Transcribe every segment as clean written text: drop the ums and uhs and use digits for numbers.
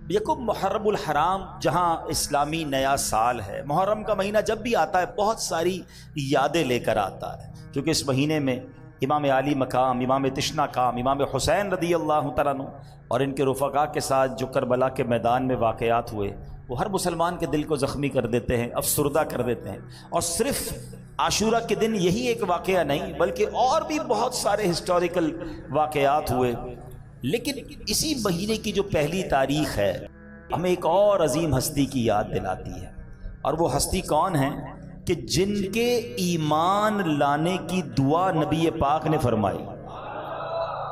یکم محرم الحرام جہاں اسلامی نیا سال ہے، محرم کا مہینہ جب بھی آتا ہے بہت ساری یادیں لے کر آتا ہے، کیونکہ اس مہینے میں امام علی مقام، امام تشنا کام، امام حسین رضی اللہ تعالیٰ عنہ اور ان کے رفقا کے ساتھ جو کربلا کے میدان میں واقعات ہوئے وہ ہر مسلمان کے دل کو زخمی کر دیتے ہیں، افسردہ کر دیتے ہیں۔ اور صرف عاشورہ کے دن یہی ایک واقعہ نہیں بلکہ اور بھی بہت سارے ہسٹوریکل واقعات ہوئے، لیکن اسی مہینے کی جو پہلی تاریخ ہے ہمیں ایک اور عظیم ہستی کی یاد دلاتی ہے، اور وہ ہستی کون ہے کہ جن کے ایمان لانے کی دعا نبی پاک نے فرمائی،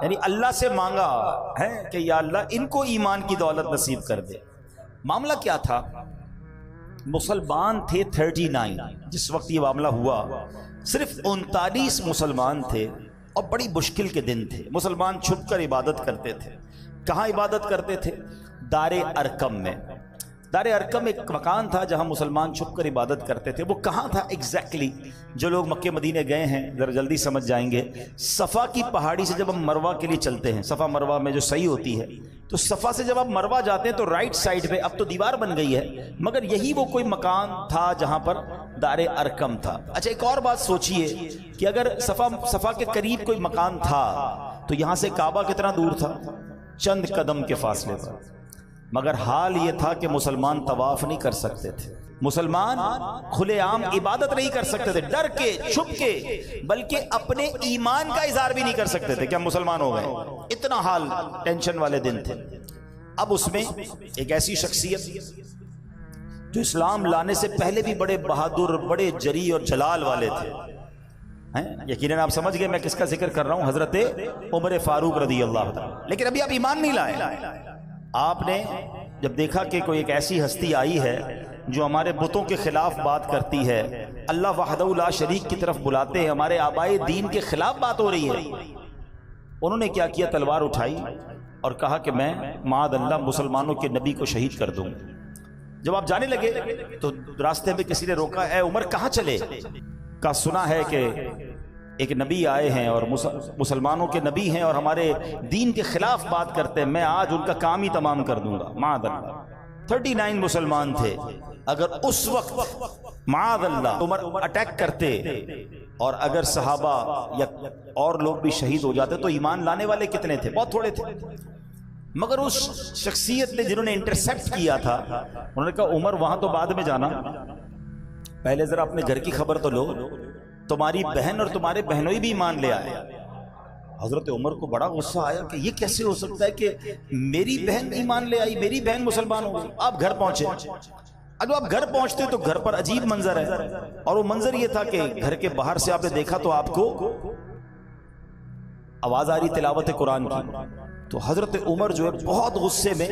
یعنی اللہ سے مانگا ہے کہ یا اللہ ان کو ایمان کی دولت نصیب کر دے۔ معاملہ کیا تھا؟ مسلمان تھے 39، جس وقت یہ معاملہ ہوا صرف 39 مسلمان تھے، اور بڑی مشکل کے دن تھے۔ مسلمان چھپ کر عبادت کرتے تھے۔ کہاں عبادت کرتے تھے؟ دار ارقم میں۔ دار ارقم ایک مکان تھا جہاں مسلمان چھپ کر عبادت کرتے تھے۔ وہ کہاں تھا ایگزیکٹلی؟ جو لوگ مکہ مدینے گئے ہیں ذرا جلدی سمجھ جائیں گے۔ صفا کی پہاڑی سے جب ہم مروہ کے لیے چلتے ہیں، صفا مروہ میں جو صحیح ہوتی ہے، تو صفا سے جب آپ مروہ جاتے ہیں تو رائٹ سائڈ پہ، اب تو دیوار بن گئی ہے، مگر یہی وہ کوئی مکان تھا جہاں پر دار ارقم تھا۔ اچھا ایک اور بات سوچئے کہ اگر صفا کے قریب کوئی مکان تھا تو یہاں سے کعبہ کتنا دور تھا؟ چند قدم کے فاصلے پر، مگر حال یہ تھا کہ مسلمان طواف نہیں کر سکتے تھے، مسلمان کھلے عام عبادت نہیں کر سکتے تھے، ڈر کے، چھپ کے، بلکہ اپنے ایمان کا اظہار بھی نہیں کر سکتے تھے کہ ہم مسلمان ہو گئے۔ اتنا حال ٹینشن والے دن تھے۔ اب اس میں ایک ایسی شخصیت جو اسلام لانے سے پہلے بھی بڑے بہادر، بڑے جری اور جلال والے تھے، یقیناً آپ سمجھ گئے میں کس کا ذکر کر رہا ہوں، حضرت عمر فاروق رضی اللہ تعالیٰ۔ لیکن ابھی آپ ایمان نہیں لائے۔ آپ نے جب دیکھا کہ کوئی ایک ایسی ہستی آئی ہے جو ہمارے بتوں کے خلاف بات کرتی ہے، اللہ وحدہ لا شریک کی طرف بلاتے ہیں، ہمارے آبائے دین کے خلاف بات ہو رہی ہے، انہوں نے کیا کیا؟ تلوار اٹھائی اور کہا کہ میں معاذ اللہ مسلمانوں کے نبی کو شہید کر دوں گا۔ جب آپ جانے لگے تو راستے میں کسی نے روکا، اے عمر کہاں چلے؟ کہا سنا ہے کہ ایک نبی آئے ہیں اور مسلمانوں کے نبی ہیں اور ہمارے دین کے خلاف بات کرتے ہیں، میں آج ان کا کام ہی تمام کر دوں گا۔ معاذ اللہ 39 مسلمان تھے، اگر اس وقت معاذ اللہ عمر اٹیک کرتے اور اگر صحابہ یا اور لوگ بھی شہید ہو جاتے تو ایمان لانے والے کتنے تھے؟ بہت تھوڑے تھے۔ مگر اس شخصیت نے جنہوں نے انٹرسیپٹ کیا تھا، انہوں نے کہا عمر وہاں تو بعد میں جانا، پہلے ذرا اپنے گھر کی خبر تو لو، تمہاری بہن اور تمہارے بہنوئی بھی ایمان لے آئے۔ حضرت عمر کو بڑا غصہ آیا کہ یہ کیسے ہو سکتا ہے کہ میری بہن ایمان لے آئی، میری بہن مسلمان ہو گئی۔ آپ گھر پہنچے، اب آپ گھر پہنچتے تو گھر پر عجیب منظر ہے، اور وہ منظر یہ تھا کہ گھر کے باہر سے آپ نے دیکھا تو آپ کو آواز آ رہی تلاوت قرآن کی۔ تو حضرت عمر جو ہے بہت غصے میں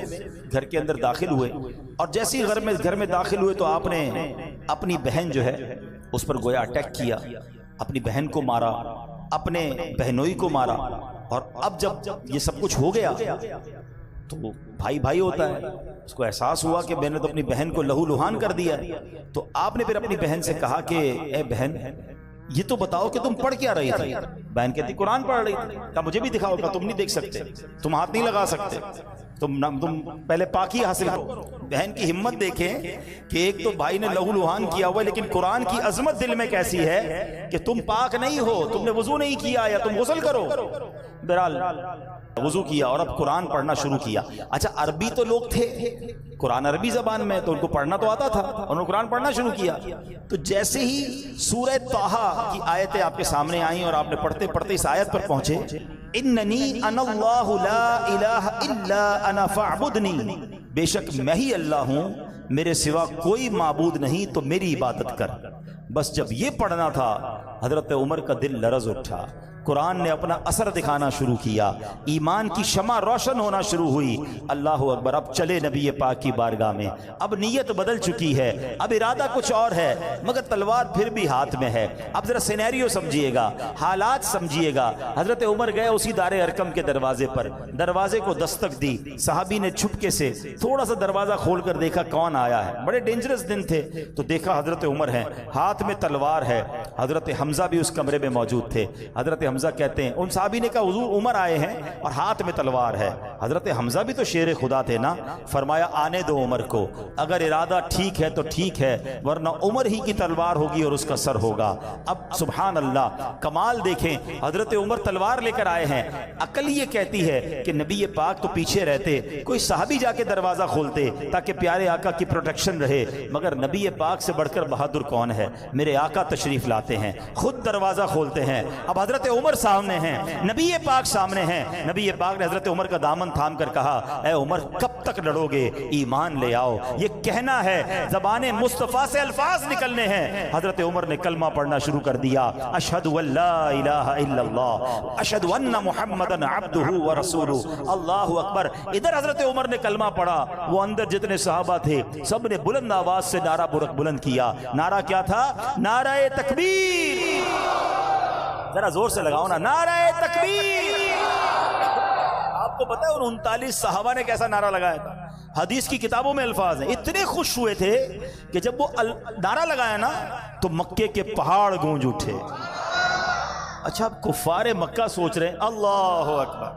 گھر کے اندر داخل ہوئے، اور جیسے ہی گھر میں داخل ہوئے تو آپ نے اپنی بہن جو ہے اس پر گویا اٹیک کیا، اپنی بہن کو مارا، اپنے بہنوئی کو مارا۔ اور اب جب یہ سب کچھ ہو گیا تو بھائی بھائی ہوتا ہے، اس کو احساس ہوا کہ میں نے تو اپنی بہن کو لہو لہان کر دیا۔ تو آپ نے پھر اپنی بہن سے کہا کہ اے بہن یہ تو بتاؤ کہ تم پڑھ کیا رہی تھی؟ بہن کہتی قرآن پڑھ رہی تھی۔ کہا مجھے بھی دکھاؤ۔ کہا تم نہیں دیکھ سکتے، تم ہاتھ نہیں لگا سکتے، تم پہلے پاکی حاصل کرو۔ بہن کی ہمت دیکھیں کہ ایک تو بھائی نے لہو لہان کیا ہوا، لیکن قرآن کی عظمت دل میں کیسی ہے کہ تم پاک نہیں ہو، تم نے وضو نہیں کیا، یا تم غسل کرو۔ بہرحال وضو کیا اور اب قرآن پڑھنا شروع کیا۔ اچھا عربی تو لوگ تھے، قرآن عربی زبان میں تو ان کو پڑھنا تو آتا تھا، انہوں نے قرآن پڑھنا شروع کیا۔ تو جیسے ہی سورہ طٰہٰ کی آیتیں آپ کے سامنے آئیں اور آپ نے پڑھتے پڑھتے اس آیت پر پہنچے، اننی انا اللہ لا الہ الا انا فاعبدنی، بے شک میں ہی اللہ ہوں، میرے سوا کوئی معبود نہیں تو میری عبادت کر۔ بس جب یہ پڑھنا تھا حضرت عمر کا دل لرز اٹھا، قرآن نے اپنا اثر دکھانا شروع کیا، ایمان کی شمع روشن ہونا شروع ہوئی۔ اللہ اکبر، اب چلے نبی پاک کی بارگاہ میں، اب نیت بدل چکی ہے، اب ارادہ کچھ اور ہے، مگر تلوار پھر بھی ہاتھ میں ہے۔ اب ذرا سینیریو سمجھیے گا، حالات سمجھیے گا۔ حضرت عمر گئے اسی دار ارقم کے دروازے پر، دروازے کو دستک دی، صحابی نے چھپکے سے تھوڑا سا دروازہ کھول کر دیکھا کون آیا ہے، بڑے ڈینجرس دن تھے، تو دیکھا حضرت عمر ہیں، ہاتھ میں تلوار ہے۔ حضرت حمزہ بھی اس کمرے میں موجود تھے، حضرت حمزہ کہتے ہیں، ان صحابی نے کہا حضور عمر آئے ہیں اور ہاتھ میں تلوار ہے۔ حضرت حمزہ بھی تو شیر خدا تھے نا، فرمایا آنے دو عمر کو، اگر ارادہ ٹھیک ہے تو ٹھیک ہے، ورنہ عمر ہی کی تلوار ہوگی اور اس کا سر ہوگا۔ اب سبحان اللہ کمال دیکھیں، حضرت عمر تلوار لے کر آئے ہیں، عقل یہ کہتی ہے کہ نبی پاک تو پیچھے رہتے، کوئی صحابی جا کے دروازہ کھولتے تاکہ پیارے آقا کی پروٹیکشن رہے، مگر نبی پاک سے بڑھ کر بہادر کون ہے؟ میرے آقا تشریف لاتے ہیں، خود دروازہ کھولتے ہیں۔ اب حضرت عمر سامنے ہیں، نبی پاک سامنے ہیں، نبی پاک نے حضرت عمر کا دامن تھام کر کہا اے عمر کب تک لڑو گے، ایمان لے آؤ، یہ کہنا ہے، زبان مصطفیٰ سے الفاظ نکلنے ہیں۔ حضرت عمر نے کلمہ پڑھنا شروع کر دیا، اشہد ان لا الہ الا اللہ اشہد ان محمدن عبدہ ورسولہ، اللہ اکبر۔ ادھر حضرت عمر نے کلمہ پڑھا، وہ اندر جتنے صحابہ تھے سب نے بلند آواز سے نعرہ بلند کیا۔ نعرہ کیا تھا؟ نعرہ تکبیر۔ ذرا زور سے لگاؤ نا، نعرہ تکبیر۔ آپ کو پتہ ہے ان 39 صحابہ نے کیسا نعرہ لگایا تھا؟ حدیث کی کتابوں میں الفاظ ہیں، اتنے خوش ہوئے تھے کہ جب وہ نعرہ لگایا نا تو مکے کے پہاڑ گونج اٹھے۔ اچھا اب کفار مکہ سوچ رہے ہیں اللہ اکبر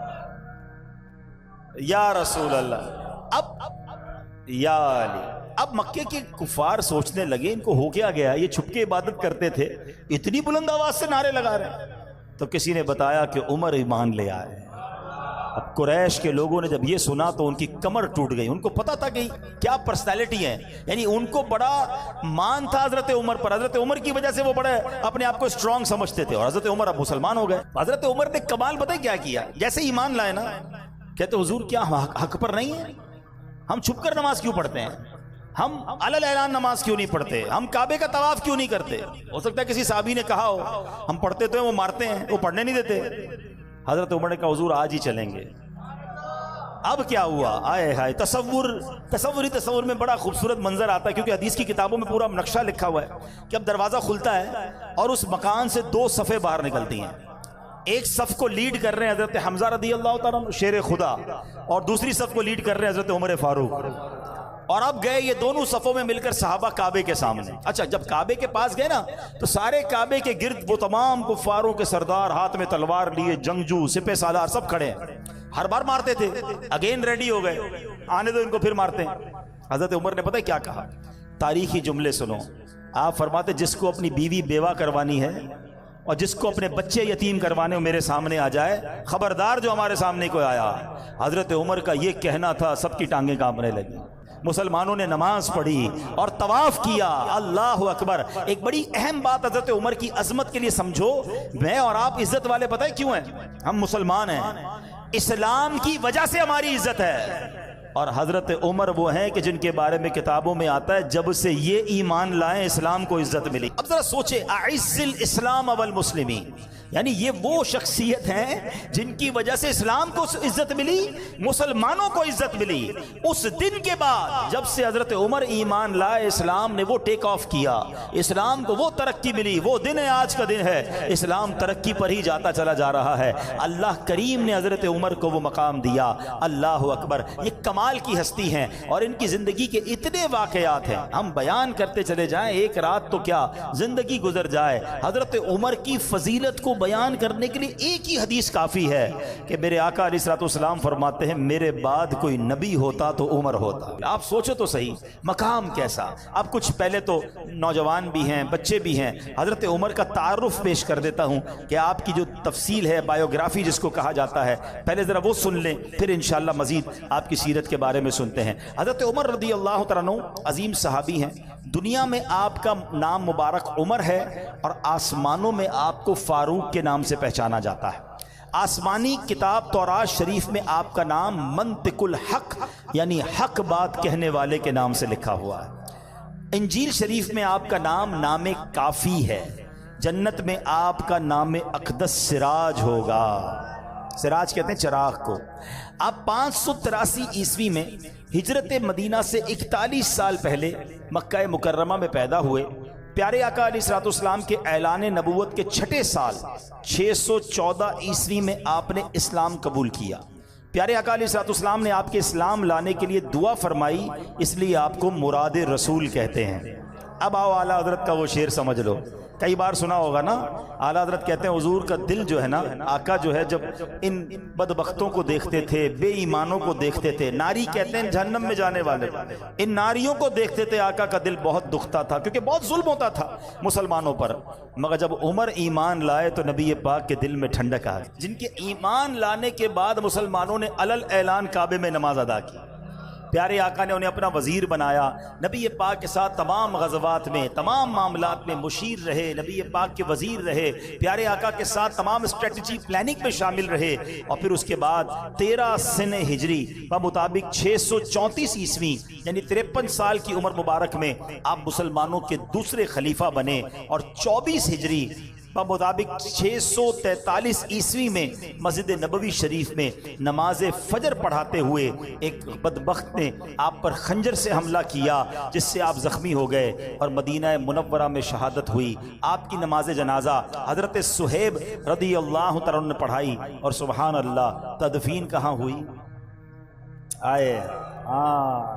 یا رسول اللہ، اب یا علی، اب مکے کے کفار سوچنے لگے ان کو ہو کیا گیا، یہ چھپ کے عبادت کرتے تھے، اتنی بلند آواز سے نعرے لگا رہے ہیں۔ تو کسی نے بتایا کہ عمر ایمان لے آئے۔ اب قریش کے لوگوں نے جب یہ سنا تو ان کی کمر ٹوٹ گئی، ان کو پتا تھا کہ کیا پرسنالٹی ہے، یعنی ان کو بڑا مان تھا حضرت عمر پر، حضرت عمر کی وجہ سے وہ بڑے اپنے آپ کو اسٹرانگ سمجھتے تھے، اور حضرت عمر اب مسلمان ہو گئے۔ حضرت عمر نے کمال پتہ کیا کیا؟ جیسے ایمان لائے نا، کہتے حضور کیا حق پر نہیں ہے؟ ہم چھپ کر نماز کیوں پڑھتے ہیں؟ ہم علل اعلان نماز کیوں نہیں پڑھتے؟ ہم کعبے کا طواف کیوں نہیں کرتے؟ ہو سکتا ہے کسی صحابی نے کہا ہو ہم پڑھتے تو ہیں، وہ مارتے ہیں، وہ پڑھنے نہیں دیتے۔ حضرت عمر نے کہا حضور آج ہی چلیں گے۔ اب کیا ہوا؟ آئے ہائے، تصور میں بڑا خوبصورت منظر آتا ہے، کیونکہ حدیث کی کتابوں میں پورا نقشہ لکھا ہوا ہے کہ اب دروازہ کھلتا ہے اور اس مکان سے 2 صفیں باہر نکلتی ہیں۔ ایک صف کو لیڈ کر رہے ہیں حضرت حمزہ رضی اللہ تعالیٰ عنہ شیر خدا، اور دوسری صف کو لیڈ کر رہے ہیں حضرت عمر فاروق۔ اور اب گئے یہ دونوں صفوں میں مل کر صحابہ کعبے کے سامنے۔ اچھا جب کعبے کے پاس گئے نا تو سارے کعبے کے گرد وہ تمام کفاروں کے سردار ہاتھ میں تلوار لیے، جنگجو، سپہ سالار سب کھڑے ہیں، ہر بار مارتے تھے، اگین ریڈی ہو گئے، آنے دو ان کو پھر مارتے ہیں۔ حضرت عمر نے پتہ کیا کہا؟ تاریخی جملے سنو، آپ فرماتے جس کو اپنی بیوی بیوہ کروانی ہے اور جس کو اپنے بچے یتیم کروانے ہو میرے سامنے آ جائے، خبردار جو ہمارے سامنے کوئی آیا۔ حضرت عمر کا یہ کہنا تھا، سب کی ٹانگیں کانپنے لگی۔ مسلمانوں نے نماز پڑھی اور طواف کیا، اللہ اکبر۔ ایک بڑی اہم بات حضرت عمر کی عظمت کے لیے سمجھو، میں اور آپ عزت والے پتہ ہے کیوں ہیں؟ ہم مسلمان ہیں، اسلام کی وجہ سے ہماری عزت ہے، اور حضرت عمر وہ ہیں کہ جن کے بارے میں کتابوں میں آتا ہے جب سے یہ ایمان لائیں اسلام کو عزت ملی۔ اب ذرا سوچے، اعز الاسلام والمسلمین، یعنی یہ وہ شخصیت ہیں جن کی وجہ سے اسلام کو عزت ملی، مسلمانوں کو عزت ملی۔ اس دن کے بعد جب سے حضرت عمر ایمان لائے، اسلام نے وہ ٹیک آف کیا، اسلام کو وہ ترقی ملی۔ وہ دن ہے، آج کا دن ہے، اسلام ترقی پر ہی جاتا چلا جا رہا ہے۔ اللہ کریم نے حضرت عمر کو وہ مقام دیا، اللہ اکبر۔ یہ کمال کی ہستی ہیں اور ان کی زندگی کے اتنے واقعات ہیں، ہم بیان کرتے چلے جائیں، ایک رات تو کیا زندگی گزر جائے۔ حضرت عمر کی فضیلت کو بیان کرنے کے لیے ایک ہی حدیث کافی ہے کہ میرے آقا علیہ الصلوۃ والسلام فرماتے ہیں میرے بعد کوئی نبی ہوتا تو عمر ہوتا۔ آپ سوچو تو صحیح مقام کیسا۔ اب کچھ پہلے تو نوجوان بھی ہیں، بچے بھی ہیں، حضرت عمر کا تعارف پیش کر دیتا ہوں کہ آپ کی جو تفصیل ہے، بایوگرافی جس کو کہا جاتا ہے، پہلے ذرا وہ سن لیں، پھر انشاءاللہ مزید آپ کی سیرت کے بارے میں سنتے ہیں۔ حضرت عمر رضی اللہ تعالیٰ عنہ عظیم صحابی ہیں، دنیا میں آپ کا نام مبارک عمر ہے اور آسمانوں میں آپ کو فاروق کے نام سے پہچانا جاتا ہے۔ آسمانی کتاب تورات شریف میں آپ کا نام منطق الحق یعنی حق بات کہنے والے کے نام سے لکھا ہوا ہے۔ انجیل شریف میں آپ کا نام نام کافی ہے۔ جنت میں آپ کا نام اقدس سراج ہوگا۔ سراج کہتے ہیں چراغ کو۔ آپ 583 عیسوی میں ہجرت مدینہ سے 41 سال پہلے مکہ مکرمہ میں پیدا ہوئے۔ پیارے آقا علیہ الصلوۃ والسلام کے اعلان نبوت کے 6 سال 614 عیسوی میں آپ نے اسلام قبول کیا۔ پیارے آقا علیہ الصلوۃ والسلام نے آپ کے اسلام لانے کے لیے دعا فرمائی، اس لیے آپ کو مراد رسول کہتے ہیں۔ اب آؤ اعلیٰ حضرت کا وہ شعر سمجھ لو، کئی بار سنا ہوگا نا، اعلیٰ حضرت کہتے ہیں حضور کا دل جو ہے نا، آقا جو ہے جب ان بدبختوں کو دیکھتے تھے، بے ایمانوں کو دیکھتے تھے، ناری کہتے ہیں جہنم میں جانے والے، ان ناریوں کو دیکھتے تھے، آقا کا دل بہت دکھتا تھا کیونکہ بہت ظلم ہوتا تھا مسلمانوں پر۔ مگر جب عمر ایمان لائے تو نبی پاک کے دل میں ٹھنڈک آ گئی، جن کے ایمان لانے کے بعد مسلمانوں نے علل اعلان کعبے میں نماز ادا کی۔ پیارے آقا نے انہیں اپنا وزیر بنایا، نبی پاک کے ساتھ تمام غزوات میں، تمام معاملات میں مشیر رہے، نبی پاک کے وزیر رہے، پیارے آقا کے ساتھ تمام اسٹریٹجی پلاننگ میں شامل رہے۔ اور پھر اس کے بعد 13 سن ہجری مطابق 634 عیسوی یعنی 53 سال کی عمر مبارک میں آپ مسلمانوں کے دوسرے خلیفہ بنے، اور 24 ہجری مطابق 643 عیسوی میں مسجد نبوی شریف میں نماز فجر پڑھاتے ہوئے ایک بدبخت نے آپ پر خنجر سے حملہ کیا، جس سے آپ زخمی ہو گئے اور مدینہ منورہ میں شہادت ہوئی۔ آپ کی نماز جنازہ حضرت صہیب رضی اللہ تعالیٰ عنہ نے پڑھائی، اور سبحان اللہ تدفین کہاں ہوئی؟ آئے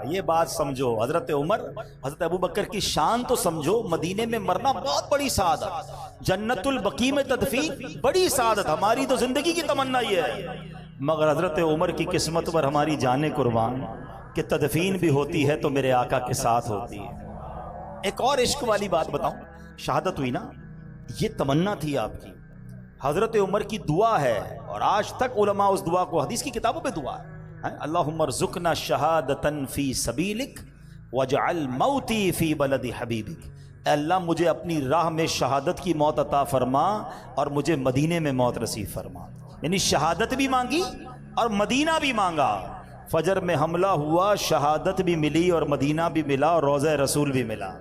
یہ بات سمجھو، حضرت عمر حضرت ابوبکر کی شان تو سمجھو، مدینے میں مرنا بہت بڑی سعادت، جنت البقیع میں تدفین بڑی سعادت، ہماری تو زندگی کی تمنا یہ ہے، مگر حضرت عمر کی قسمت پر ہماری جانیں قربان کہ تدفین بھی ہوتی ہے تو میرے آقا کے ساتھ ہوتی ہے۔ ایک اور عشق والی بات بتاؤں، شہادت ہوئی نا، یہ تمنا تھی آپ کی، حضرت عمر کی دعا ہے، اور آج تک علماء اس دعا کو، حدیث کی کتابوں پہ دعا ہے، اللہم ارزقنا شہادتن فی سبیلک واجعل موتی فی بلد حبیبک، اے اللہ مجھے اپنی راہ میں شہادت کی موت عطا فرما اور مجھے مدینے میں موت نصیب فرما۔ یعنی شہادت بھی مانگی اور مدینہ بھی مانگا، فجر میں حملہ ہوا، شہادت بھی ملی اور مدینہ بھی ملا اور روضہ رسول بھی ملا۔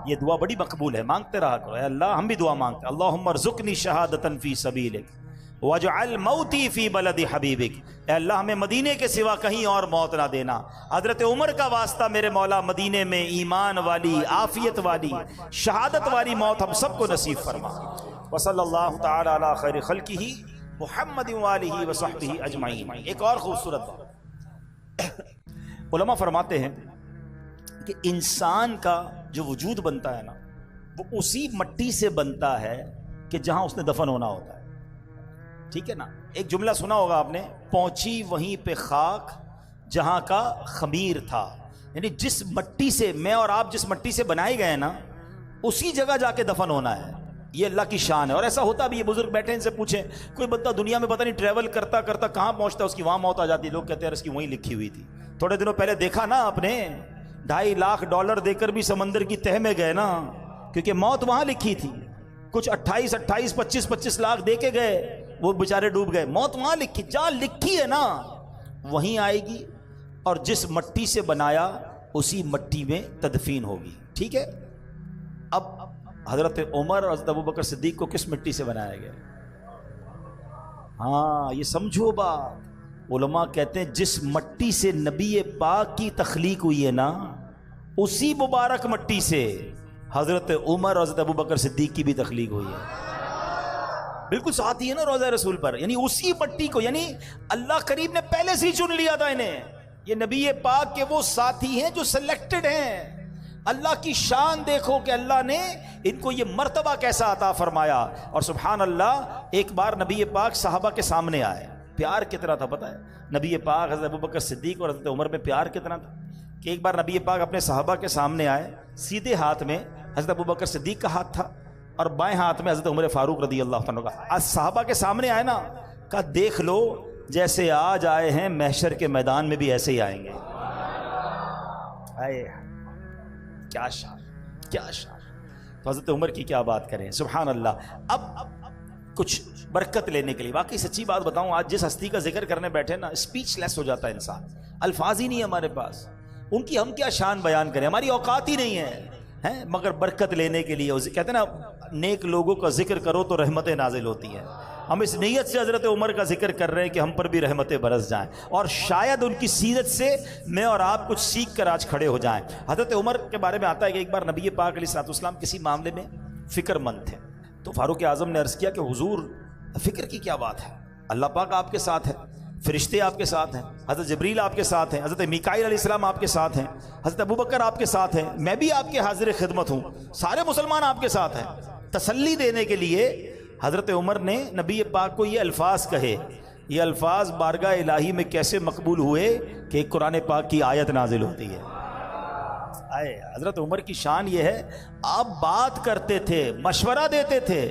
یہ دعا بڑی مقبول ہے، مانگتے رہا کرو، اے اللہ ہم بھی دعا مانگتے، اللہم ارزقنی شہادتن فی سبیلک وَاجْعَلْ مَوْتِي فِي بَلَدِ حَبِيبِكَ، اے اللہ ہمیں مدینے کے سوا کہیں اور موت نہ دینا۔ حضرت عمر کا واسطہ میرے مولا، مدینے میں ایمان والی، عافیت والی، شہادت والی موت ہم سب کو نصیب فرما۔ وصلی اللہ تعالی علی خیر خلقہ محمد وآلہ وصحبہ اجمعین۔ ایک اور خوبصورت بات، علماء فرماتے ہیں کہ انسان کا جو وجود بنتا ہے نا، وہ اسی مٹی سے بنتا ہے کہ جہاں اس نے دفن ہونا ہوتا ہے، ٹھیک ہے نا؟ ایک جملہ سنا ہوگا آپ نے، پہنچی وہیں پہ خاک جہاں کا خمیر تھا، یعنی جس مٹی سے میں اور آپ جس مٹی سے بنائے گئے نا، اسی جگہ جا کے دفن ہونا ہے۔ یہ اللہ کی شان ہے، اور ایسا ہوتا بھی ہے۔ بزرگ بیٹھے ان سے پوچھیں، کوئی بندہ دنیا میں پتہ نہیں ٹریول کرتا کرتا کہاں پہنچتا ہے، اس کی وہاں موت آ جاتی ہے، لوگ کہتے ہیں اس کی وہیں لکھی ہوئی تھی۔ تھوڑے دنوں پہلے دیکھا نا آپ نے، 2.5 لاکھ ڈالر دے کر بھی سمندر کی تہ میں گئے نا، کیونکہ موت وہاں لکھی تھی۔ کچھ 28 25 لاکھ دے کے گئے، وہ بیچارے ڈوب گئے، موت وہاں لکھی، جہاں لکھی ہے نا وہیں آئے گی، اور جس مٹی سے بنایا اسی مٹی میں تدفین ہوگی، ٹھیک ہے؟ اب حضرت عمر اور حضرت ابوبکر صدیق کو کس مٹی سے بنایا گیا؟ ہاں یہ سمجھو بات، علماء کہتے ہیں جس مٹی سے نبی پاک کی تخلیق ہوئی ہے نا، اسی مبارک مٹی سے حضرت عمر اور حضرت ابوبکر صدیق کی بھی تخلیق ہوئی ہے۔ بالکل ساتھ ہی ہے نا روضہ رسول پر، یعنی اسی مٹی کو، یعنی اللہ کریم نے پہلے سے ہی چن لیا تھا انہیں۔ یہ نبی پاک کے وہ ساتھی ہیں جو سلیکٹڈ ہیں۔ اللہ کی شان دیکھو کہ اللہ نے ان کو یہ مرتبہ کیسا عطا فرمایا۔ اور سبحان اللہ، ایک بار نبی پاک صحابہ کے سامنے آئے، پیار کتنا تھا پتہ ہے نبی پاک حضرت ابوبکر صدیق اور حضرت عمر میں پیار کتنا تھا کہ ایک بار نبی پاک اپنے صحابہ کے سامنے آئے، سیدھے ہاتھ میں حضرت ابوبکر صدیق کا ہاتھ تھا اور بائیں ہاتھ میں حضرت عمر فاروق رضی اللہ عنہ کا۔ آج صحابہ کے سامنے آئے نا، کہا دیکھ لو جیسے آج آئے ہیں محشر کے میدان میں بھی ایسے ہی آئیں گے۔ کیا شان، کیا شان۔ تو حضرت عمر کی کیا بات کریں، سبحان اللہ۔ اب کچھ برکت لینے کے لیے، واقعی سچی بات بتاؤں، آج جس ہستی کا ذکر کرنے بیٹھے نا، اسپیچ لیس ہو جاتا ہے انسان، الفاظ ہی نہیں ہے ہمارے پاس، ان کی ہم کیا شان بیان کریں، ہماری اوقات ہی نہیں ہے، مگر برکت لینے کے لیے کہتے ہیں نا، نیک لوگوں کا ذکر کرو تو رحمتیں نازل ہوتی ہیں۔ ہم اس نیت سے حضرت عمر کا ذکر کر رہے ہیں کہ ہم پر بھی رحمتیں برس جائیں، اور شاید ان کی سیرت سے میں اور آپ کچھ سیکھ کر آج کھڑے ہو جائیں۔ حضرت عمر کے بارے میں آتا ہے کہ ایک بار نبی پاک علیہ الصلوۃ والسلام کسی معاملے میں فکر مند تھے، تو فاروق اعظم نے عرض کیا کہ حضور فکر کی کیا بات ہے، اللہ پاک آپ کے ساتھ ہے۔ فرشتے آپ کے ساتھ ہیں، حضرت جبریل آپ کے ساتھ ہیں، حضرت میکائیل علیہ السلام آپ کے ساتھ ہیں، حضرت ابوبکر آپ کے ساتھ ہیں، میں بھی آپ کے حاضر خدمت ہوں، سارے مسلمان آپ کے ساتھ ہیں۔ تسلی دینے کے لیے حضرت عمر نے نبی پاک کو یہ الفاظ کہے۔ یہ الفاظ بارگاہ الہی میں کیسے مقبول ہوئے کہ ایک قرآن پاک کی آیت نازل ہوتی ہے۔ حضرت عمر کی شان یہ ہے، آپ بات کرتے تھے، مشورہ دیتے تھے،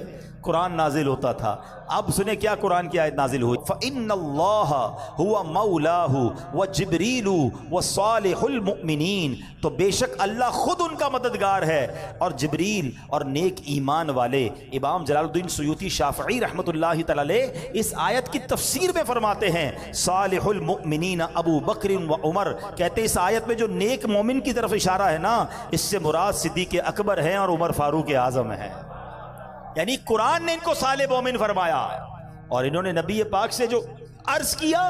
قرآن نازل ہوتا تھا۔ اب سنیں کیا قرآن کی آیت نازل ہوئی، فَإِنَّ اللَّهَ هُوَ مَوْلَاهُ وَجِبْرِيلُ وَصَالِحُ الْمُؤْمِنِينَ، تو بے شک اللہ خود ان کا مددگار ہے، اور جبریل اور نیک ایمان والے۔ امام جلال الدین سیوطی شافعی رحمۃ اللہ تعالی علیہ اس آیت کی تفسیر میں فرماتے ہیں، صالح المؤمنین ابو بکر و عمر، کہتے ہیں اس آیت میں جو نیک مومن کی طرف اشارہ ہے نا، اس سے مراد صدیق اکبر ہیں اور عمر فاروق اعظم ہیں۔ یعنی قرآن نے ان کو صالح مومن فرمایا، اور انہوں نے نبی پاک سے جو عرض کیا،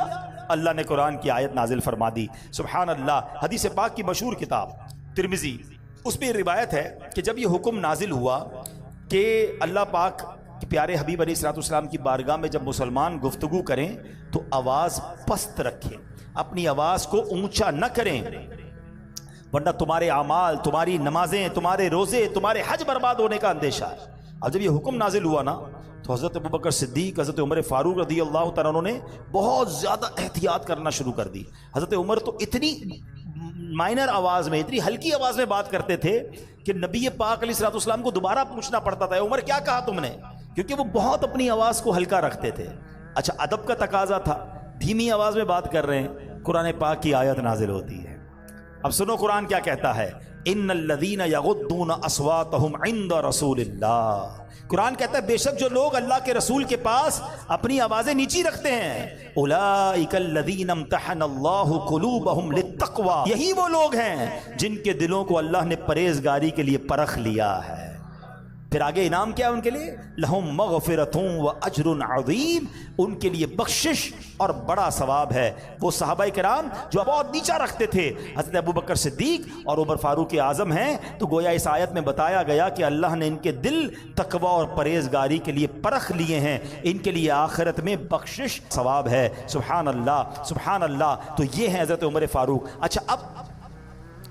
اللہ نے قرآن کی آیت نازل فرما دی۔ سبحان اللہ۔ حدیث پاک کی مشہور کتاب ترمذی، اس میں روایت ہے کہ جب یہ حکم نازل ہوا کہ اللہ پاک کے پیارے حبیب علیہ الصلوۃ والسلام کی بارگاہ میں جب مسلمان گفتگو کریں تو آواز پست رکھیں، اپنی آواز کو اونچا نہ کریں، ورنہ تمہارے اعمال، تمہاری نمازیں، تمہارے روزے، تمہارے حج برباد ہونے کا اندیشہ ہے۔ اب جب یہ حکم نازل ہوا نا تو حضرت ابوبکر صدیق، حضرت عمر فاروق رضی اللہ تعالیٰ عنہ نے بہت زیادہ احتیاط کرنا شروع کر دی۔ حضرت عمر تو اتنی مائنر آواز میں، اتنی ہلکی آواز میں بات کرتے تھے کہ نبی پاک علیہ الصلوۃ والسلام کو دوبارہ پوچھنا پڑتا تھا، عمر کیا کہا تم نے، کیونکہ وہ بہت اپنی آواز کو ہلکا رکھتے تھے۔ اچھا، ادب کا تقاضا تھا، دھیمی آواز میں بات کر رہے ہیں، قرآن پاک کی آیت نازل ہوتی ہے۔ اب سنو قرآن کیا کہتا ہے، ان الذین یغضون اصواتهم عند رسول اللہ۔ قرآن کہتا ہے بے شک جو لوگ اللہ کے رسول کے پاس اپنی آوازیں نیچی رکھتے ہیں، اولئک الذین امتحن اللہ قلوبہم للتقوی، یہی وہ لوگ ہیں جن کے دلوں کو اللہ نے پرہیزگاری کے لیے پرکھ لیا ہے۔ پھر آگے انعام کیا ہے ان کے لیے، لہم مغفرۃ و اجر عظیم، ان کے لیے بخشش اور بڑا ثواب ہے۔ وہ صحابہ کرام جو بہت نیچا رکھتے تھے، حضرت ابوبکر صدیق اور عمر فاروق اعظم ہیں، تو گویا اس آیت میں بتایا گیا کہ اللہ نے ان کے دل تقوی اور پرہیزگاری کے لیے پرکھ لیے ہیں، ان کے لیے آخرت میں بخشش ثواب ہے۔ سبحان اللہ، سبحان اللہ۔ تو یہ ہے حضرت عمر فاروق۔ اچھا، اب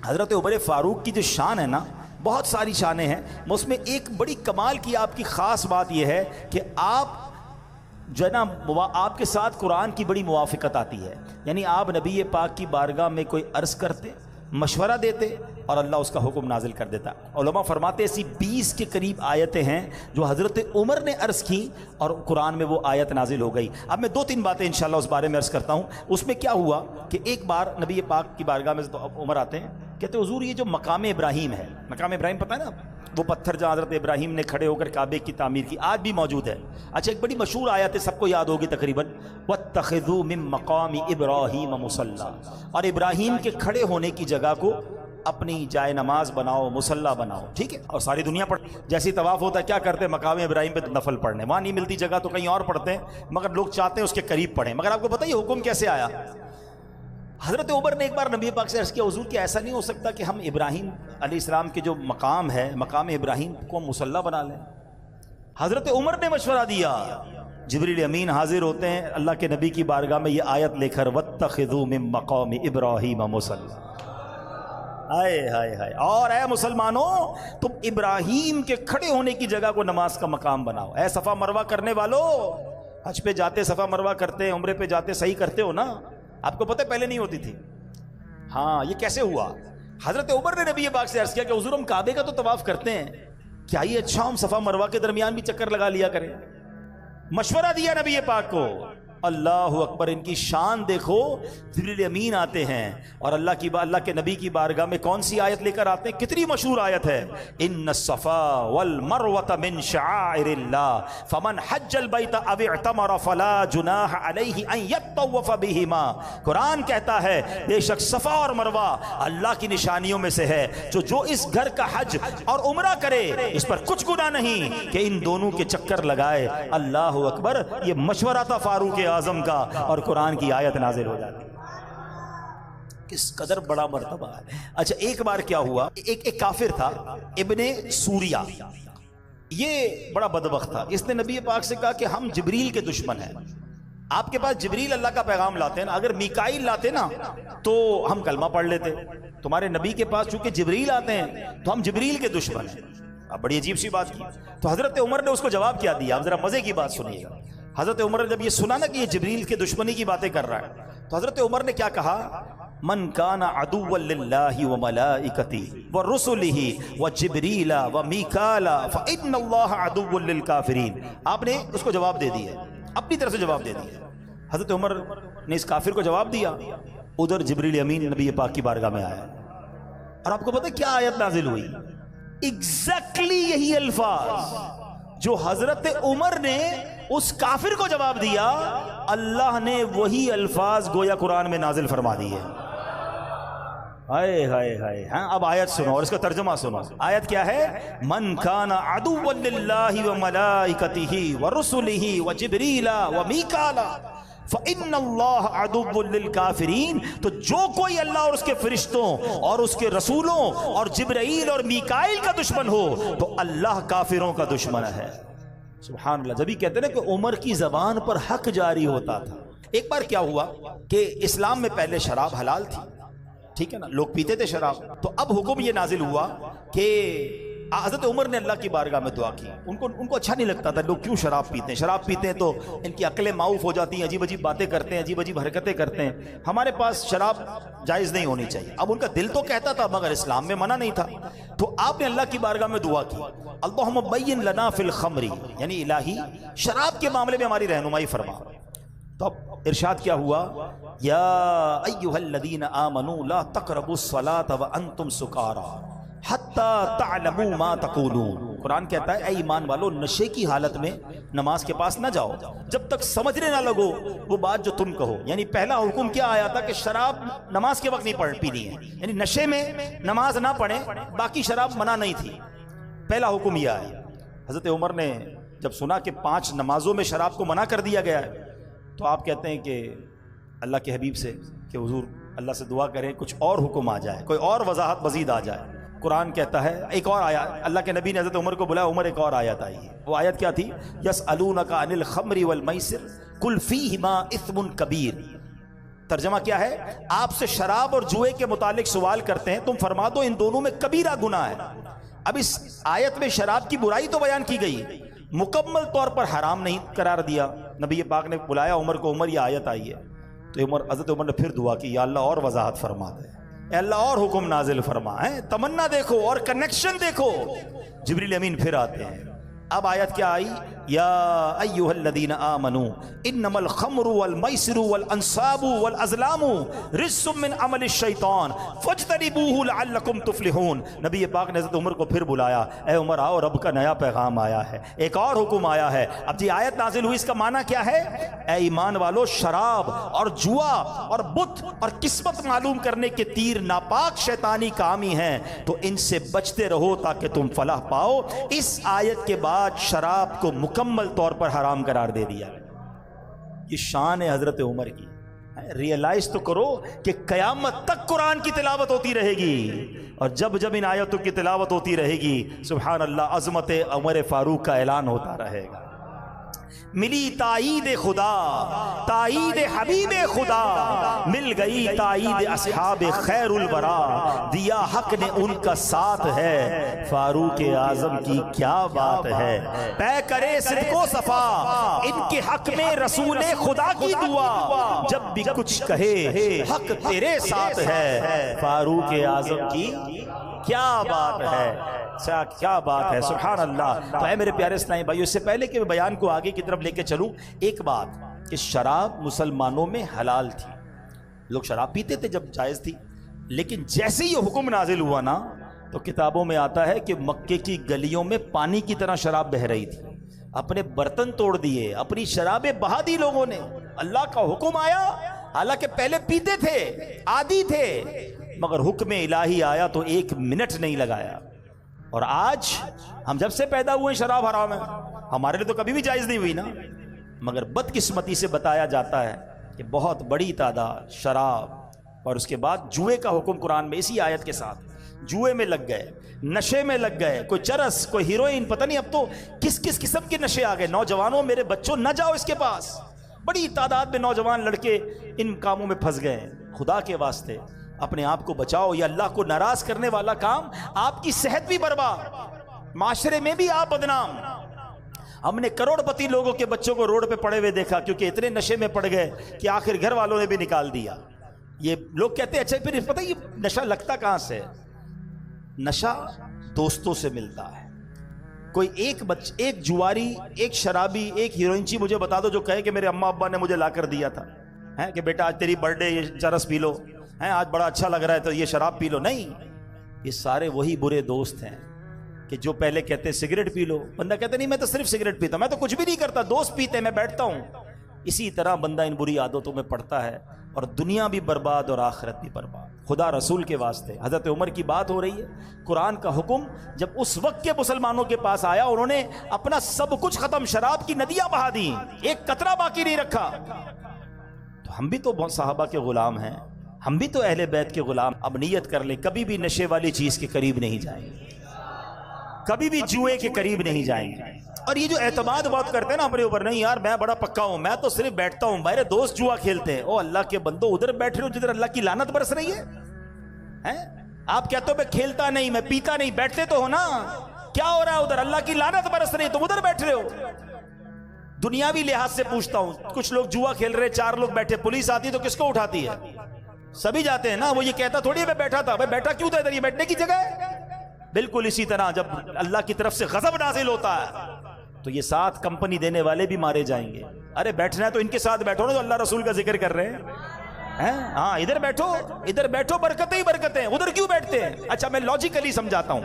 حضرت عمر فاروق کی جو شان ہے نا، بہت ساری شانیں ہیں، اس میں ایک بڑی کمال کی آپ کی خاص بات یہ ہے کہ آپ جو ہے نا، آپ کے ساتھ قرآن کی بڑی موافقت آتی ہے۔ یعنی آپ نبی پاک کی بارگاہ میں کوئی عرض کرتے، مشورہ دیتے، اور اللہ اس کا حکم نازل کر دیتا۔ علماء فرماتے ایسی 20 کے قریب آیتیں ہیں جو حضرت عمر نے عرض کی اور قرآن میں وہ آیت نازل ہو گئی۔ اب میں 2-3 باتیں انشاءاللہ اس بارے میں عرض کرتا ہوں۔ اس میں کیا ہوا کہ ایک بار نبی پاک کی بارگاہ میں عمر آتے ہیں، کہتے ہیں حضور یہ جو مقام ابراہیم ہے، مقام ابراہیم پتہ ہے نا، وہ پتھر جہاں حضرت ابراہیم نے کھڑے ہو کر کعبے کی تعمیر کی، آج بھی موجود ہے۔ اچھا، ایک بڑی مشہور آیت ہے، سب کو یاد ہوگی تقریباً، وَاتَّخِذُوا مِن مَّقَامِ إِبْرَاهِيمَ مُصَلًّى، اور ابراہیم کے کھڑے ہونے کی جگہ کو اپنی جائے نماز بناؤ، مصلی بناؤ، ٹھیک ہے۔ اور ساری دنیا پڑھ، جیسے طواف ہوتا ہے کیا کرتے ہیں، مقام ابراہیم پہ نفل پڑھنے، وہاں نہیں ملتی جگہ تو کہیں اور پڑھتے ہیں، مگر لوگ چاہتے ہیں اس کے قریب پڑھیں۔ مگر آپ کو پتہ یہ حکم کیسے آیا؟ حضرت عمر نے ایک بار نبی پاک سے عرض کیا، حضور کیا ایسا نہیں ہو سکتا کہ ہم ابراہیم علیہ السلام کے جو مقام ہے، مقام ابراہیم کو ہم مصلی بنا لیں؟ حضرت عمر نے مشورہ دیا، جبریل امین حاضر ہوتے ہیں اللہ کے نبی کی بارگاہ میں یہ آیت لے کر، وَاتَّخِذُوا مِن مَّقَامِ إِبْرَاهِيمَ مُصَلًّى۔ ہائے ہائے ہائے، اور اے مسلمانوں، تم ابراہیم کے کھڑے ہونے کی جگہ کو نماز کا مقام بناؤ۔ اے صفا مروہ کرنے والو، حج پہ جاتے صفا مروہ کرتے، عمرے پہ جاتے صحیح کرتے ہو نا؟ آپ کو پتہ پہلے نہیں ہوتی تھی؟ ہاں، یہ کیسے ہوا؟ حضرت عمر نے نبی پاک سے عرض کیا کہ حضور ہم کعبے کا تو طواف کرتے ہیں، کیا یہ اچھا ہم صفا مروہ کے درمیان بھی چکر لگا لیا کریں؟ مشورہ دیا نبی پاک کو۔ اللہ اکبر، ان کی شان دیکھو، جبریل امین آتے ہیں اور اللہ کے نبی کی بارگاہ میں کون سی آیت لے کر آتے ہیں؟ کتنی مشہور آیت ہے، ان الصفا والمروۃ من شعائر اللہ فمن حج البیت او اعتمر فلا جناح علیہ ان یطوف بہما۔ قرآن کہتا ہے بے شک صفا اور مروہ اللہ کی نشانیوں میں سے ہے، جو اس گھر کا حج اور عمرہ کرے اس پر کچھ گناہ نہیں کہ ان دونوں کے چکر لگائے۔ اللہ اکبر، یہ مشورہ تھا فاروق اعظم کا، اور قرآن کی آیت نازل ہو جاتی۔ کس قدر بڑا مرتبہ ہے۔ اچھا، ایک بار کیا ہوا، ایک کافر تھا ابن سوریا، یہ بڑا بدبخت تھا، اس نے نبی پاک سے کہا کہ ہم جبریل کے دشمن ہیں، آپ کے پاس جبریل اللہ کا پیغام لاتے ہیں نا، اگر میکائیل لاتے نا تو ہم کلمہ پڑھ لیتے. تمہارے نبی کے پاس چونکہ جبریل آتے ہیں تو ہم جبریل کے دشمن ہیں. اب بڑی عجیب سی بات کی. تو حضرت عمر نے اس کو جواب کیا دیا؟ آپ ذرا مزے کی بات سنیے گا. حضرت عمر نے جب یہ سنا نا کہ یہ جبریل کے دشمنی کی باتیں کر رہا ہے تو حضرت عمر نے کیا کہا؟ من کان عدوا للہ وملائکتہ ورسلہ وجبریل ومیکال فإن اللہ عدو للکافرین. آپ نے اس کو جواب دے دیا، اپنی طرف سے جواب دے دیا. حضرت عمر نے اس کافر کو جواب دیا. ادھر جبریل امین نبی پاک کی بارگاہ میں آیا اور آپ کو پتہ کیا آیت نازل ہوئی؟ ایگزیکٹلی یہی الفاظ جو حضرت عمر نے اس کافر کو جواب دیا، اللہ نے وہی الفاظ گویا قرآن میں نازل فرما دیے. ہائے ہائے ہائے. ہاں اب آیت سنو اور اس کا ترجمہ سنو. آیت کیا ہے؟ من کان عدوا للہ وملائکتہ ورسلہ وجبریل ومیکال فإن اللہ عدو للکافرین. تو جو کوئی اللہ اور اس کے فرشتوں اور اس کے رسولوں اور جبرائیل اور میکائیل کا دشمن ہو تو اللہ کافروں کا دشمن ہے. سبحان اللہ. جبھی کہتے ہیں نا کہ عمر کی زبان پر حق جاری ہوتا تھا. ایک بار کیا ہوا کہ اسلام میں پہلے شراب حلال تھی، ٹھیک ہے نا، لوگ پیتے تھے شراب. تو اب حکم یہ نازل ہوا کہ حضرت عمر نے اللہ کی بارگاہ میں دعا کی. ان کو اچھا نہیں لگتا تھا لوگ کیوں شراب پیتے ہیں. شراب پیتے ہیں تو ان کی عقلیں معاف ہو جاتی ہیں، عجیب عجیب باتیں کرتے ہیں، عجیب عجیب حرکتیں کرتے ہیں. ہمارے پاس شراب جائز نہیں ہونی چاہیے. اب ان کا دل تو کہتا تھا مگر اسلام میں منع نہیں تھا. تو آپ نے اللہ کی بارگاہ میں دعا کی، اللہم بین لنا فی الخمر، یعنی الہی شراب کے معاملے میں ہماری رہنمائی فرما. تو اب ارشاد کیا ہوا؟ یا ایھا الذین آمنوا لا تقربوا الصلاۃ وانتم سکارا حتی تعلموا ما تقولون. قرآن کہتا ہے اے ایمان والو نشے کی حالت میں نماز کے پاس نہ جاؤ جب تک سمجھنے نہ لگو وہ بات جو تم کہو. یعنی پہلا حکم کیا آیا تھا کہ شراب نماز کے وقت نہیں پینی ہے، یعنی نشے میں نماز نہ پڑھیں، باقی شراب منع نہیں تھی. پہلا حکم یہ آیا. حضرت عمر نے جب سنا کہ 5 نمازوں میں شراب کو منع کر دیا گیا ہے تو آپ کہتے ہیں کہ اللہ کے حبیب سے کہ حضور اللہ سے دعا کریں کچھ اور حکم آ جائے، کوئی اور وضاحت مزید آ جائے. قرآن کہتا ہے ایک اور آیت، اللہ کے نبی نے حضرت عمر کو بلایا. عمر ایک اور آیت آئی ہے. وہ آیت کیا تھی؟ یسألونک عن الخمر والمیسر قل فیہما اثم کبیر. ترجمہ کیا ہے؟ آپ سے شراب اور جوئے کے متعلق سوال کرتے ہیں، تم فرما دو ان دونوں میں کبیرہ گناہ ہے. اب اس آیت میں شراب کی برائی تو بیان کی گئی، مکمل طور پر حرام نہیں قرار دیا. نبی پاک نے بلایا عمر کو، عمر یہ آیت آئی ہے. تو حضرت عمر نے پھر دعا کی، یا اللہ اور وضاحت فرما دے، اے اللہ اور حکم نازل فرما. ہے تمنا دیکھو اور کنیکشن دیکھو. جبریل امین پھر آتے ہیں. اب آیت کیا آئی؟ یا ایھا الذین آمنوا انما الخمر والمیسر والانصاب والازلام رجس من عمل الشیطان فاجتنبوہ لعلکم تفلحون. نبی پاک نے حضرت عمر کو پھر بلایا، اے عمر آؤ رب کا نیا پیغام آیا ہے، ایک اور حکم آیا ہے. اب جی آیت نازل ہوئی، اس کا معنی کیا ہے؟ اے ایمان والو شراب اور جوا اور بت اور قسمت معلوم کرنے کے تیر ناپاک شیطانی کام ہی ہیں، تو ان سے بچتے رہو تاکہ تم فلاح پاؤ. اس آیت کے بعد شراب کو مکمل طور پر حرام قرار دے دیا. یہ شان ہے حضرت عمر کی. ریئلائز تو کرو کہ قیامت تک قرآن کی تلاوت ہوتی رہے گی، اور جب جب ان آیتوں کی تلاوت ہوتی رہے گی سبحان اللہ عظمت عمر فاروق کا اعلان ہوتا رہے گا. ملی تائید خدا، تائید حبیب خدا، مل گئی تائید اصحاب خیر الورا، دیا حق نے ان کا ساتھ ہے، فاروق اعظم کی کیا بات ہے. پے کرے صدق و صفا ان کے حق میں رسول خدا کی دعا، جب بھی کچھ کہے حق تیرے ساتھ ہے، فاروق اعظم کی کیا بات ہے، کیا بات ہے. سبحان اللہ. تو اے میرے پیارے اسلامی بھائیو، اس سے پہلے کہ بیان کو آگے کی طرف لے کے چلوں، ایک بات کہ شراب مسلمانوں میں حلال تھی، لوگ شراب پیتے تھے جب جائز تھی، لیکن جیسے یہ حکم نازل ہوا نا تو کتابوں میں آتا ہے کہ مکے کی گلیوں میں پانی کی طرح شراب بہہ رہی تھی. اپنے برتن توڑ دیے، اپنی شرابیں بہا دی لوگوں نے. اللہ کا حکم آیا، حالانکہ پہلے پیتے تھے، عادی تھے، مگر حکم الہی آیا تو 1 منٹ نہیں لگایا. اور آج ہم جب سے پیدا ہوئے شراب حرام ہے، ہمارے لیے تو کبھی بھی جائز نہیں ہوئی نا، مگر بدقسمتی سے بتایا جاتا ہے کہ بہت بڑی تعداد شراب اور اس کے بعد جوئے کا حکم قرآن میں اسی آیت کے ساتھ جوئے میں لگ گئے، نشے میں لگ گئے. کوئی چرس، کوئی ہیروئن، پتہ نہیں اب تو کس کس قسم کے نشے آ گئے. نوجوانوں، میرے بچوں نہ جاؤ اس کے پاس. بڑی تعداد میں نوجوان لڑکے ان کاموں میں پھنس گئے ہیں. خدا کے واسطے اپنے آپ کو بچاؤ. یہ اللہ کو ناراض کرنے والا کام. آپ کی صحت بھی برباد, معاشرے میں بھی آپ بدنام. ہم نے کروڑ پتی لوگوں کے بچوں کو روڈ پہ پڑے ہوئے دیکھا کیونکہ اتنے نشے میں پڑ گئے کہ آخر گھر والوں نے بھی نکال دیا. یہ لوگ کہتے ہیں اچھا پھر پتہ یہ نشہ لگتا کہاں سے؟ نشہ دوستوں سے ملتا ہے. کوئی ایک جواری, ایک شرابی, ایک ہیروئنچی مجھے بتا دو جو کہے کہ میرے اماں ابا نے مجھے لا کر دیا تھا کہ بیٹا آج تیری برتھ ڈے, یہ چرس پی لو, آج بڑا اچھا لگ رہا ہے تو یہ شراب پی لو. نہیں, یہ سارے وہی برے دوست ہیں کہ جو پہلے کہتے ہیں سگریٹ پی لو, بندہ کہتا نہیں میں تو صرف سگریٹ پیتا ہوں, میں تو کچھ بھی نہیں کرتا, دوست پیتے ہیں میں بیٹھتا ہوں. اسی طرح بندہ ان بری عادتوں میں پڑتا ہے اور دنیا بھی برباد اور آخرت بھی برباد. خدا رسول کے واسطے حضرت عمر کی بات ہو رہی ہے. قرآن کا حکم جب اس وقت کے مسلمانوں کے پاس آیا, انہوں نے اپنا سب کچھ ختم, شراب کی ندیاں بہا دیں, ایک قطرہ باقی نہیں رکھا. تو ہم بھی تو بہت صحابہ کے غلام ہیں, ہم بھی تو اہل بیت کے غلام. اب نیت کر لیں کبھی بھی نشے والی چیز کے قریب نہیں جائیں گے, کبھی بھی جوئے کے قریب نہیں جائیں گے. اور یہ جو اعتماد بات کرتے ہیں نا اپنے اوپر, نہیں یار میں بڑا پکا ہوں, میں تو صرف بیٹھتا ہوں, میرے دوست جوا کھیلتے ہیں. او اللہ کے بندو, ادھر بیٹھ رہے ہو جدھر اللہ کی لعنت برس رہی ہے. آپ کہتے ہو میں کھیلتا نہیں, میں پیتا نہیں, بیٹھتے تو ہو نا, کیا ہو رہا ہے ادھر؟ اللہ کی لعنت برس رہی ہے, تم ادھر بیٹھ رہے ہو. دنیاوی لحاظ سے پوچھتا ہوں, کچھ لوگ جوا کھیل رہے, 4 لوگ بیٹھے, پولیس آتی ہے تو کس کو اٹھاتی ہے؟ سبھی جاتے ہیں نا. وہ یہ کہتا تھوڑی میں بیٹھا تھا, بھائی بیٹھا کیوں تھا ادھر, یہ بیٹھنے کی جگہ ہے. بالکل اسی طرح جب اللہ کی طرف سے غضب نازل ہوتا ہے تو یہ ساتھ کمپنی دینے والے بھی مارے جائیں گے. ارے بیٹھنا ہے تو ان کے ساتھ بیٹھو نا جو اللہ رسول کا ذکر کر رہے ہیں. ہاں ادھر بیٹھو, برکتیں ہی برکتیں, ادھر کیوں بیٹھتے ہیں؟ اچھا میں لاجیکلی سمجھاتا ہوں.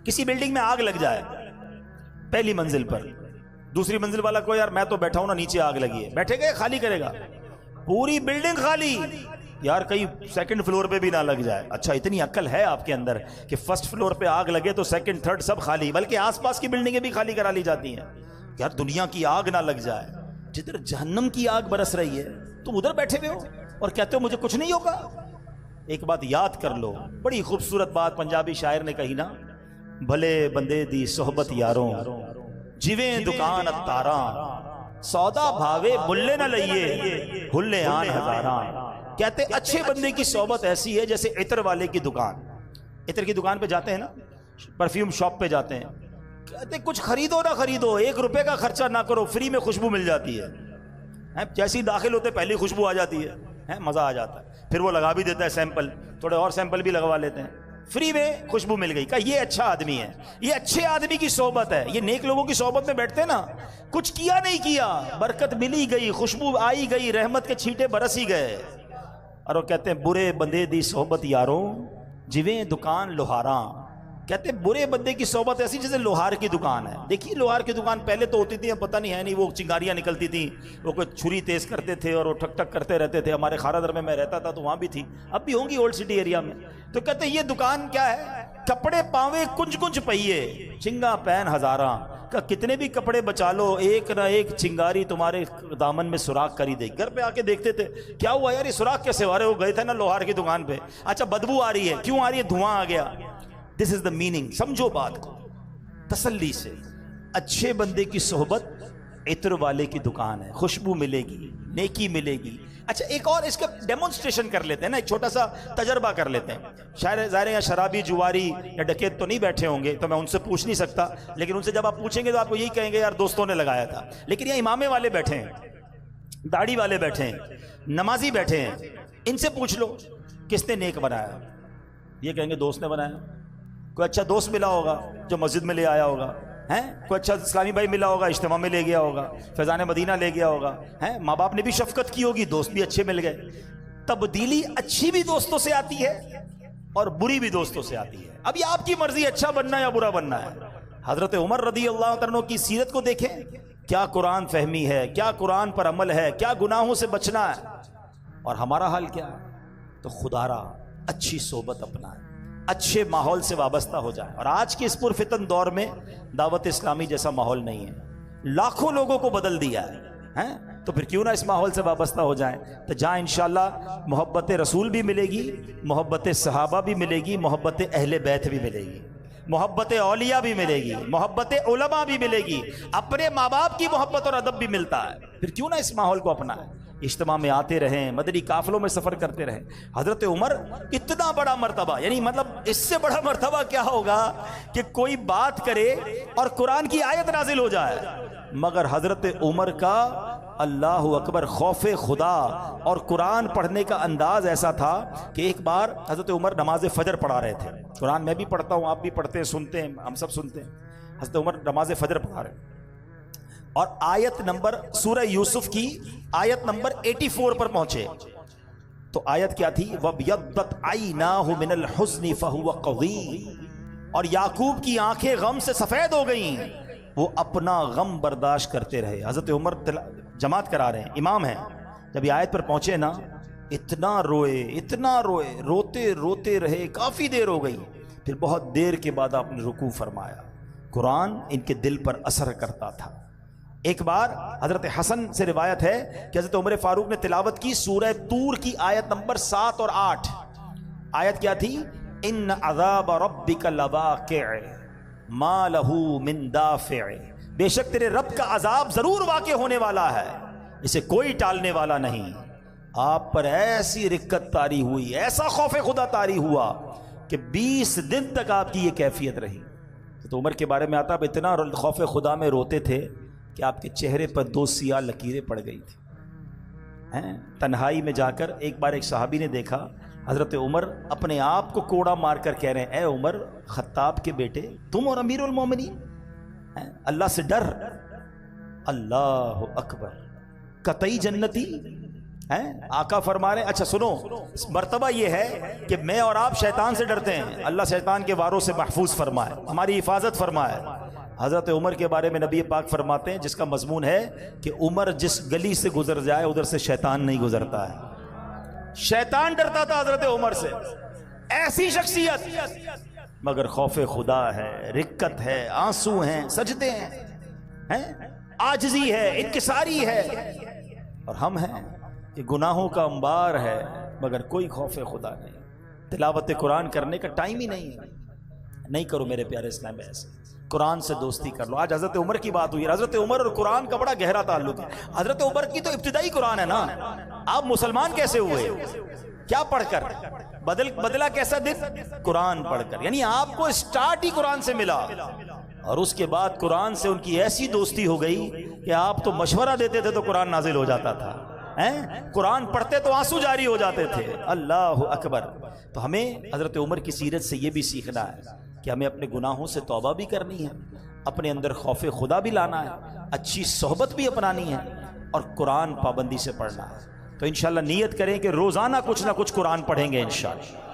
کسی بلڈنگ میں آگ لگ جائے پہلی منزل پر, دوسری منزل والا کو یار میں تو بیٹھا ہوں نا, نیچے آگ لگی ہے, بیٹھے گا خالی کرے گا؟ پوری بلڈنگ خالی, یار کہیں سیکنڈ فلور پہ بھی نہ لگ جائے. اچھا اتنی عقل ہے آپ کے اندر کہ فرسٹ فلور پہ آگ لگے تو سیکنڈ تھرڈ سب خالی, بلکہ آس پاس کی بلڈنگیں بھی خالی کرا لی جاتی ہیں. یار دنیا کی آگ نہ لگ جائے, جدھر جہنم کی آگ برس رہی ہے تم ادھر بیٹھے ہوئے ہو اور کہتے ہو مجھے کچھ نہیں ہوگا. ایک بات یاد کر لو, بڑی خوبصورت بات پنجابی شاعر نے کہی نا, بھلے بندے دی صحبت یاروں, جیویں دکان اتاراں, سودا بھاوے ملے نہ لئیے, ہلے آن ہزاراں. کہتے اچھے بندے کی صحبت ایسی ہے جیسے عطر والے کی دکان. عطر کی دکان پہ جاتے ہیں نا, پرفیوم شاپ پہ جاتے ہیں, کہتے کچھ خریدو نہ خریدو, 1 روپے کا خرچہ نہ کرو, فری میں خوشبو مل جاتی ہے. جیسے ہی داخل ہوتے پہلی خوشبو آ جاتی ہے, مزہ آ جاتا ہے. پھر وہ لگا بھی دیتا ہے سیمپل, تھوڑے اور سیمپل بھی لگوا لیتے ہیں, فری میں خوشبو مل گئی. کہا یہ اچھا آدمی ہے, یہ اچھے آدمی کی صحبت ہے. یہ نیک لوگوں کی صحبت میں بیٹھتے ہیں نا, کچھ کیا نہیں کیا, برکت ملی گئی, خوشبو آئی گئی, رحمت کے چھینٹے برس ہی گئے. اور وہ کہتے ہیں برے بندے دی صحبت یاروں, جویں دکان لوہاراں. کہتے ہیں برے بندے کی صحبت ایسی جیسے لوہار کی دکان ہے. دیکھیے لوہار کی دکان پہلے تو ہوتی تھی, اب پتہ نہیں ہے نہیں, وہ چنگاریاں نکلتی تھیں, وہ کوئی چھری تیز کرتے تھے اور وہ ٹھک ٹھک کرتے رہتے تھے. ہمارے خارا در میں رہتا تھا تو وہاں بھی تھی, اب بھی ہوں گی اولڈ سٹی ایریا میں. تو کہتے ہیں یہ دکان کیا ہے, کپڑے پاوے کنج کنج پہیے, چنگا پہن ہزاراں. کہ کتنے بھی کپڑے بچا لو, ایک نہ ایک چنگاری تمہارے دامن میں سوراخ کر ہی دے. گھر پہ آ کے دیکھتے تھے کیا ہوا یار, یہ سوراخ کیسے ہو رہے, وہ گئے تھے نا لوہار کی دکان پہ, اچھا بدبو آ رہی ہے, کیوں آ رہی ہے, دھواں آ گیا. دس از دا میننگ. سمجھو بات کو تسلی سے. اچھے بندے کی صحبت عطر والے کی دکان ہے, خوشبو ملے گی, نیکی ملے گی. اچھا ایک اور اس کا ڈیمونسٹریشن کر لیتے ہیں نا, ایک چھوٹا سا تجربہ کر لیتے ہیں. شاید ظاہر ہے شرابی جواری یا ڈکیت تو نہیں بیٹھے ہوں گے تو میں ان سے پوچھ نہیں سکتا, لیکن ان سے جب آپ پوچھیں گے تو آپ کو یہی کہیں گے یار دوستوں نے لگایا تھا. لیکن یہ امامے والے بیٹھے ہیں, داڑھی والے بیٹھے ہیں, نمازی بیٹھے ہیں, ان سے پوچھ لو کس نے نیک بنایا. یہ کہیں گے دوست نے بنایا. کوئی اچھا دوست ملا ہوگا جو مسجد میں لے آیا ہوگا, کوئی اچھا اسلامی بھائی ملا ہوگا, اجتماع میں لے گیا ہوگا, فیضان مدینہ لے گیا ہوگا, ماں باپ نے بھی شفقت کی ہوگی, دوست بھی اچھے مل گئے. تبدیلی اچھی بھی دوستوں سے آتی ہے اور بری بھی دوستوں سے آتی ہے. اب یہ آپ کی مرضی اچھا بننا ہے یا برا بننا ہے. حضرت عمر رضی اللہ عنہ کی سیرت کو دیکھیں, کیا قرآن فہمی ہے, کیا قرآن پر عمل ہے, کیا گناہوں سے بچنا ہے. اور ہمارا حال کیا ہے؟ تو خدا را اچھی صحبت اپنائیں, اچھے ماحول سے وابستہ ہو جائیں. اور آج کے اس پرفتن دور میں دعوت اسلامی جیسا ماحول نہیں ہے, لاکھوں لوگوں کو بدل دیا ہے, تو پھر کیوں نہ اس ماحول سے وابستہ ہو جائیں. تو جہاں انشاءاللہ محبت رسول بھی ملے گی, محبت صحابہ بھی ملے گی, محبت اہل بیت بھی ملے گی. محبت اولیاء بھی ملے گی، محبت علماء بھی ملے گی، اپنے ماں باپ کی محبت اور ادب بھی ملتا ہے. پھر کیوں نہ اس ماحول کو اپنائیں، اجتماع میں آتے رہیں، مدنی قافلوں میں سفر کرتے رہیں. حضرت عمر اتنا بڑا مرتبہ، یعنی مطلب اس سے بڑا مرتبہ کیا ہوگا کہ کوئی بات کرے اور قرآن کی آیت نازل ہو جائے. مگر حضرت عمر کا اللہ اکبر خوف خدا اور قرآن پڑھنے کا انداز ایسا تھا کہ ایک بار حضرت عمر نماز فجر پڑھا رہے تھے. قرآن میں بھی پڑھتا ہوں، آپ بھی پڑھتے ہیں، سنتے ہیں، ہم سب سنتے ہیں. حضرت عمر نماز فجر پڑھا رہے ہیں اور آیت نمبر سورہ یوسف کی آیت نمبر 84 پر پہنچے. تو آیت کیا تھی؟ وَبْيَضَّتْ عَيْنَاهُ مِنَ الْحُزْنِ فَهُوَ قَوِيٌّ، اور یعقوب کی آنکھیں غم سے سفید ہو گئیں، وہ اپنا غم برداشت کرتے رہے. حضرت عمر جماعت کرا رہے ہیں، امام ہیں. جب یہ آیت پر پہنچے نا، اتنا روئے، اتنا روئے، روتے روتے رہے، کافی دیر ہو گئی. پھر بہت دیر کے بعد آپ نے رکوع فرمایا. قرآن ان کے دل پر اثر کرتا تھا. ایک بار حضرت حسن سے روایت ہے کہ حضرت عمر فاروق نے تلاوت کی سورہ طور کی آیت نمبر 7 اور 8. آیت کیا تھی؟ ان عذاب ربک لواقع ما لہ من دافع، بے شک تیرے رب کا عذاب ضرور واقع ہونے والا ہے، اسے کوئی ٹالنے والا نہیں. آپ پر ایسی رکت طاری ہوئی، ایسا خوف خدا طاری ہوا کہ 20 دن تک آپ کی یہ کیفیت رہی. تو عمر کے بارے میں آتا، اب اتنا خوف خدا میں روتے تھے کہ آپ کے چہرے پر 2 سیاہ لکیریں پڑ گئی تھی. تنہائی میں جا کر ایک بار ایک صحابی نے دیکھا حضرت عمر اپنے آپ کو کوڑا مار کر کہہ رہے ہیں، اے عمر خطاب کے بیٹے، تم اور امیر المومنین، اللہ سے ڈر. اللہ اکبر، قطعی جنتی ہیں. آقا فرما رہے ہیں اچھا سنو، مرتبہ یہ ہے کہ میں اور آپ شیطان سے ڈرتے ہیں، اللہ شیطان کے واروں سے محفوظ فرمائے، ہماری حفاظت فرمائے. حضرت عمر کے بارے میں نبی پاک فرماتے ہیں جس کا مضمون ہے کہ عمر جس گلی سے گزر جائے ادھر سے شیطان نہیں گزرتا ہے. شیطان ڈرتا تھا حضرت عمر سے، ایسی شخصیت. مگر خوف خدا ہے، رکت ہے، آنسو ہیں، سجدے ہیں، عاجزی ہے، انکساری ہے. اور ہم ہیں کہ گناہوں کا انبار ہے مگر کوئی خوف خدا نہیں. تلاوت قرآن کرنے کا ٹائم ہی نہیں ہے. نہیں کرو میرے پیارے اسلام میں ایسے، قرآن سے دوستی کر لو. آج حضرت عمر کی بات ہوئی، حضرت عمر اور قرآن کا بڑا گہرا تعلق ہے. حضرت عمر کی تو ابتدائی قرآن ہے نا. آپ مسلمان کیسے ہوئے؟ کیا پڑھ کر؟ بدلا کیسا دن؟ قرآن پڑھ کر. یعنی آپ کو اسٹارٹ ہی قرآن سے ملا اور اس کے بعد قرآن سے ان کی ایسی دوستی ہو گئی کہ آپ تو مشورہ دیتے تھے تو قرآن نازل ہو جاتا تھا، قرآن پڑھتے تو آنسو جاری ہو جاتے تھے. اللہ اکبر. تو ہمیں حضرت عمر کی سیرت سے یہ بھی سیکھنا ہے کہ ہمیں اپنے گناہوں سے توبہ بھی کرنی ہے، اپنے اندر خوف خدا بھی لانا ہے، اچھی صحبت بھی اپنانی ہے اور قرآن پابندی سے پڑھنا ہے. تو انشاءاللہ نیت کریں کہ روزانہ کچھ نہ کچھ قرآن پڑھیں گے انشاءاللہ.